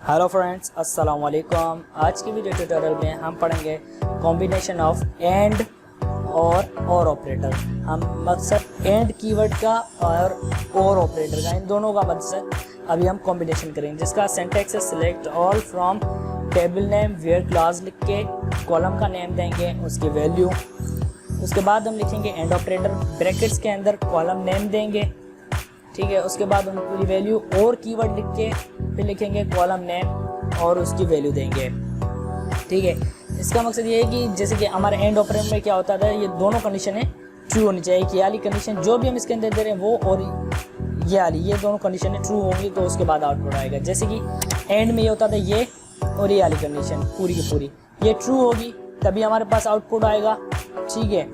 Hello friends, अस्सलाम वालेकुम। आज की वीडियो ट्यूटोरियल में हम पढ़ेंगे कॉम्बिनेशन ऑफ एंड और ऑपरेटर। हम मकसद एंड कीवर्ड का और ऑपरेटर का, इन दोनों का मकसद अभी हम कॉम्बिनेशन करेंगे, जिसका सिंटैक्स है select all from table name where class लिख के कॉलम का नेम देंगे, उसकी वैल्यू। उसके बाद हम लिखेंगे एंड ऑपरेटर, ब्रैकेट्स के अंदर कॉलम नेम देंगे, ठीक है। उसके बाद हम पूरी वैल्यू और कीवर्ड लिख के फिर लिखेंगे कॉलम नेम और उसकी वैल्यू देंगे, ठीक है। इसका मकसद ये है कि जैसे कि हमारे एंड ऑपरेटर में क्या होता था, ये दोनों कंडीशन है ट्रू होनी चाहिए कि ये वाली कंडीशन जो भी हम इसके अंदर दे रहे हैं वो और ये वाली, ये दोनों कंडीशन है ट्रू होंगी तो उसके बाद आउटपुट आएगा। जैसे कि एंड में ये होता था ये और ये वाली कंडीशन पूरी की पूरी ये ट्रू होगी तभी हमारे पास आउटपुट आएगा, ठीक है।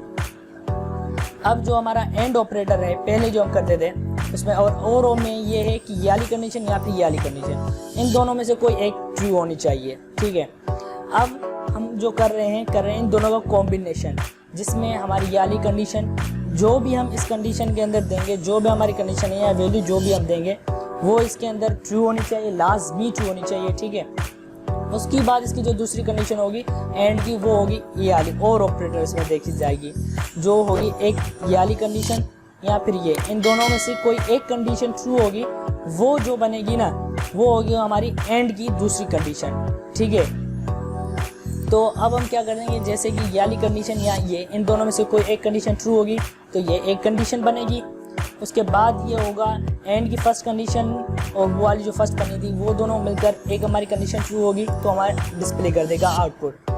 अब जो हमारा एंड ऑपरेटर है पहले जो हम करते थे उसमें और में ये है कि ये वाली कंडीशन या फिर ये वाली कंडीशन, इन दोनों में से कोई एक ट्रू होनी चाहिए, ठीक है। अब हम जो कर रहे हैं इन दोनों का कॉम्बिनेशन, जिसमें हमारी ये वाली कंडीशन जो भी हम इस कंडीशन के अंदर देंगे, जो भी हमारी कंडीशन है या वैल्यू जो भी हम देंगे वो इसके अंदर ट्रू होनी चाहिए, लास्ट भी ट्रू होनी चाहिए, ठीक है। उसके बाद इसकी जो दूसरी कंडीशन होगी एंड की वो होगी ये वाली और ऑपरेटर इसमें देखी जाएगी, जो होगी एक ये वाली कंडीशन या फिर ये, इन दोनों में से कोई एक कंडीशन ट्रू होगी, वो जो बनेगी ना वो होगी हमारी एंड की दूसरी कंडीशन, ठीक है। तो अब हम क्या करेंगे, जैसे कि ये वाली कंडीशन या ये, इन दोनों में से कोई एक कंडीशन ट्रू होगी तो ये एक कंडीशन बनेगी। उसके बाद ये होगा एंड की फर्स्ट कंडीशन और वो वाली जो फर्स्ट बनी थी वो दोनों मिलकर एक हमारी कंडीशन ट्रू होगी तो हमारा डिस्प्ले कर देगा आउटपुट।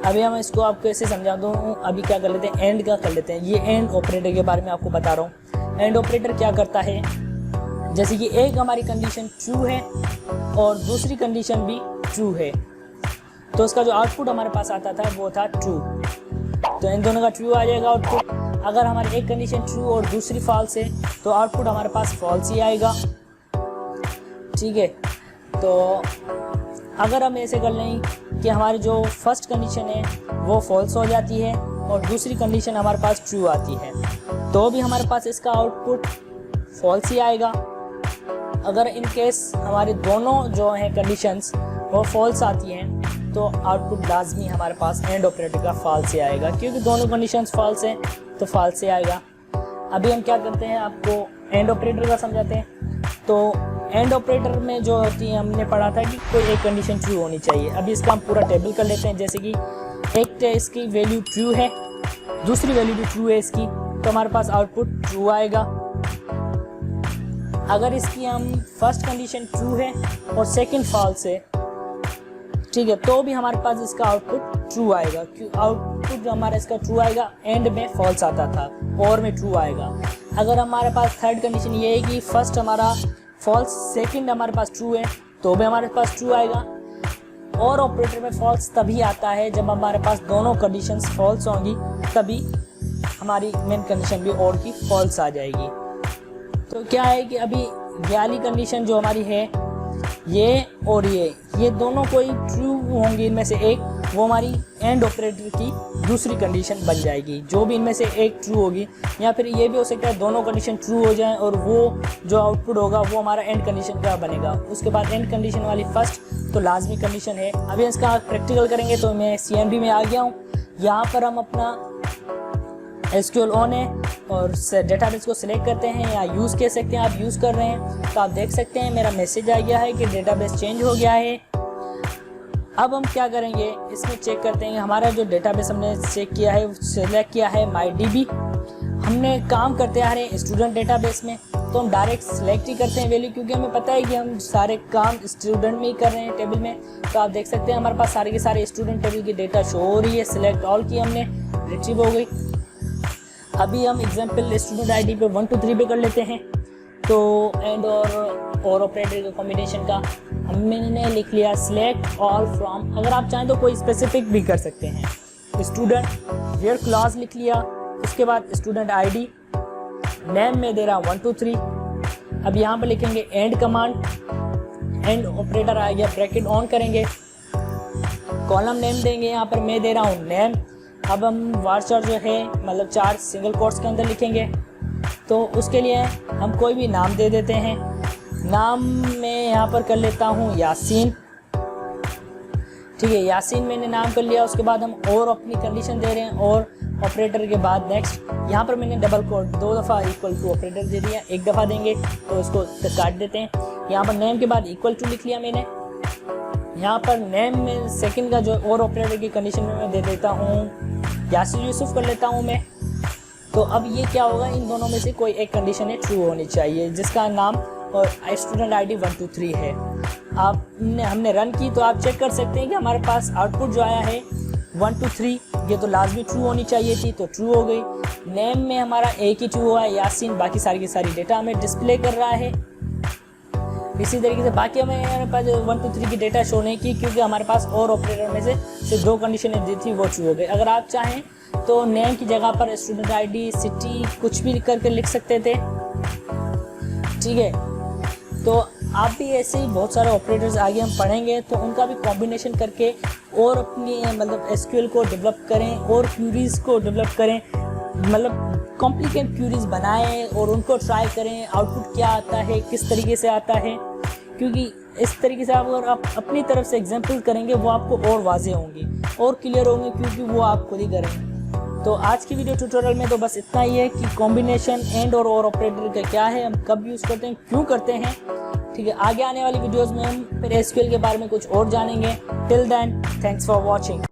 अभी हम इसको आपको ऐसे समझा दूँ, अभी क्या कर लेते हैं एंड का कर लेते हैं। ये एंड ऑपरेटर के बारे में आपको बता रहा हूँ। एंड ऑपरेटर क्या करता है, जैसे कि एक हमारी कंडीशन ट्रू है और दूसरी कंडीशन भी ट्रू है तो उसका जो आउटपुट हमारे पास आता था वो था ट्रू, तो इन दोनों का ट्रू आ जाएगा आउटपुट। अगर हमारी एक कंडीशन ट्रू और दूसरी फॉल्स है तो आउटपुट हमारे पास फॉल्स ही आएगा, ठीक है। तो अगर हम ऐसे कर लें कि हमारी जो फर्स्ट कंडीशन है वो फॉल्स हो जाती है और दूसरी कंडीशन हमारे पास ट्रू आती है तो भी हमारे पास इसका आउटपुट फॉल्स ही आएगा। अगर इन केस हमारी दोनों जो हैं कंडीशंस वो फॉल्स आती हैं तो आउटपुट लाजमी हमारे पास एंड ऑपरेटर का फॉल्स ही आएगा, क्योंकि दोनों कंडीशंस फॉल्स हैं तो फॉल्स ही आएगा। अभी हम क्या करते हैं, आपको एंड ऑपरेटर का समझाते हैं। तो एंड ऑपरेटर में जो होती है, हमने पढ़ा था कि कोई एक कंडीशन ट्रू होनी चाहिए। अभी इसका हम पूरा टेबल कर लेते हैं। जैसे कि एक इसकी वैल्यू ट्रू है, दूसरी वैल्यू भी ट्रू है इसकी, तो हमारे पास आउटपुट ट्रू आएगा। अगर इसकी हम फर्स्ट कंडीशन ट्रू है और सेकंड फॉल्स है, ठीक है, तो भी हमारे पास इसका आउटपुट ट्रू आएगा। क्यों आउटपुट जो हमारा इसका ट्रू आएगा, एंड में फॉल्स आता था और में ट्रू आएगा। अगर हमारे पास थर्ड कंडीशन ये है कि फर्स्ट हमारा फॉल्स, सेकंड हमारे पास ट्रू है तो भी हमारे पास ट्रू आएगा। और ऑपरेटर में फॉल्स तभी आता है जब हमारे पास दोनों कंडीशंस फॉल्स होंगी, तभी हमारी मेन कंडीशन भी और की फॉल्स आ जाएगी। तो क्या है कि अभी ये वाली कंडीशन जो हमारी है ये और ये दोनों कोई ट्रू होंगी, इनमें से एक, वो हमारी एंड ऑपरेटर की दूसरी कंडीशन बन जाएगी। जो भी इनमें से एक ट्रू होगी, या फिर ये भी हो सकता है दोनों कंडीशन ट्रू हो जाएं और वो जो आउटपुट होगा वो हमारा एंड कंडीशन का बनेगा। उसके बाद एंड कंडीशन वाली फर्स्ट तो लाजमी कंडीशन है। अभी इसका प्रैक्टिकल करेंगे तो मैं CMD में आ गया हूँ। यहाँ पर हम अपना SQL ऑन है और डेटाबेस को सिलेक्ट करते हैं या यूज़ कह सकते हैं, आप यूज़ कर रहे हैं तो आप देख सकते हैं मेरा मैसेज आ गया है कि डेटाबेस चेंज हो गया है। अब हम क्या करेंगे, इसमें चेक करते हैं हमारा जो डेटाबेस हमने चेक किया है, सिलेक्ट किया है MyDB। हमने काम करते आ रहे हैं स्टूडेंट डेटाबेस में तो हम डायरेक्ट सिलेक्ट ही करते हैं वैल्यू, क्योंकि हमें पता है कि हम सारे काम स्टूडेंट में ही कर रहे हैं टेबल में। तो आप देख सकते हैं हमारे पास सारे के सारे स्टूडेंट टेबल की डेटा शो हो रही है। सिलेक्ट ऑल की हमने, रिट्रीव हो गई। अभी हम एग्जाम्पल स्टूडेंट ID पे 1 2 3 पे कर लेते हैं। तो एंड और ऑपरेटर के कॉम्बिनेशन का हमने लिख लिया सिलेक्ट ऑल फ्रॉम। अगर आप चाहें तो कोई स्पेसिफिक भी कर सकते हैं। स्टूडेंट वेयर क्लास लिख लिया, उसके बाद स्टूडेंट ID, नेम में दे रहा 1 2 3। अब यहाँ पर लिखेंगे एंड कमांड, एंड ऑपरेटर आ गया, ब्रैकेट ऑन करेंगे, कॉलम नेम देंगे, यहाँ पर मैं दे रहा हूँ नेम। अब हम वार्चर जो है मतलब 4 सिंगल कोट्स के अंदर लिखेंगे, तो उसके लिए हम कोई भी नाम दे देते हैं। नाम मैं यहाँ पर कर लेता हूँ यासीन, ठीक है, यासीन मैंने नाम कर लिया। उसके बाद हम और अपनी कंडीशन दे रहे हैं और ऑपरेटर के बाद नेक्स्ट यहाँ पर मैंने डबल कोट 2 दफ़ा इक्वल टू ऑपरेटर दे दिया, 1 दफ़ा देंगे तो इसको काट देते हैं। यहाँ पर नेम के बाद इक्वल टू लिख लिया मैंने। यहाँ पर नेम में सेकंड का जो और ऑपरेटर की कंडीशन में मैं दे देता हूँ यासिर यूसुफ कर लेता हूँ मैं। तो अब ये क्या होगा, इन दोनों में से कोई एक कंडीशन है ट्रू होनी चाहिए, जिसका नाम और स्टूडेंट ID 1 2 3 है। हमने रन की तो आप चेक कर सकते हैं कि हमारे पास आउटपुट जो आया है 1 2 3, ये तो लाजमी ट्रू होनी चाहिए थी, तो ट्रू हो गई। नेम में हमारा एक ही ट्रू हुआ है यासीन, बाकी सारी की सारी डेटा हमें डिस्प्ले कर रहा है। इसी तरीके से बाकी हमारे पास 1 2 3 की डेटा शो नहीं की, क्योंकि हमारे पास और ऑपरेटर में से सिर्फ 2 कंडीशनें दी थी, वो ट्रू हो गई। अगर आप चाहें तो नेम की जगह पर स्टूडेंट ID सिटी कुछ भी करके लिख सकते थे, ठीक है। तो आप भी ऐसे ही बहुत सारे ऑपरेटर्स आगे हम पढ़ेंगे, तो उनका भी कॉम्बिनेशन करके और अपनी मतलब SQL को डेवलप करें और क्यूरीज़ को डेवलप करें, मतलब कॉम्प्लिकेट क्यूरीज़ बनाएं और उनको ट्राई करें, आउटपुट क्या आता है, किस तरीके से आता है। क्योंकि इस तरीके से आप अगर आप अपनी तरफ से एग्जाम्पल करेंगे वो आपको और वाज़ेह होंगी और क्लियर होंगे, क्योंकि वो आप खुद ही करेंगे। तो आज की वीडियो ट्यूटोरियल में तो बस इतना ही है कि कॉम्बिनेशन एंड और ऑपरेटर का क्या है, हम कब यूज़ करते हैं, क्यों करते हैं, ठीक है। आगे आने वाली वीडियोस में हम फिर SQL के बारे में कुछ और जानेंगे। Till then, thanks for watching.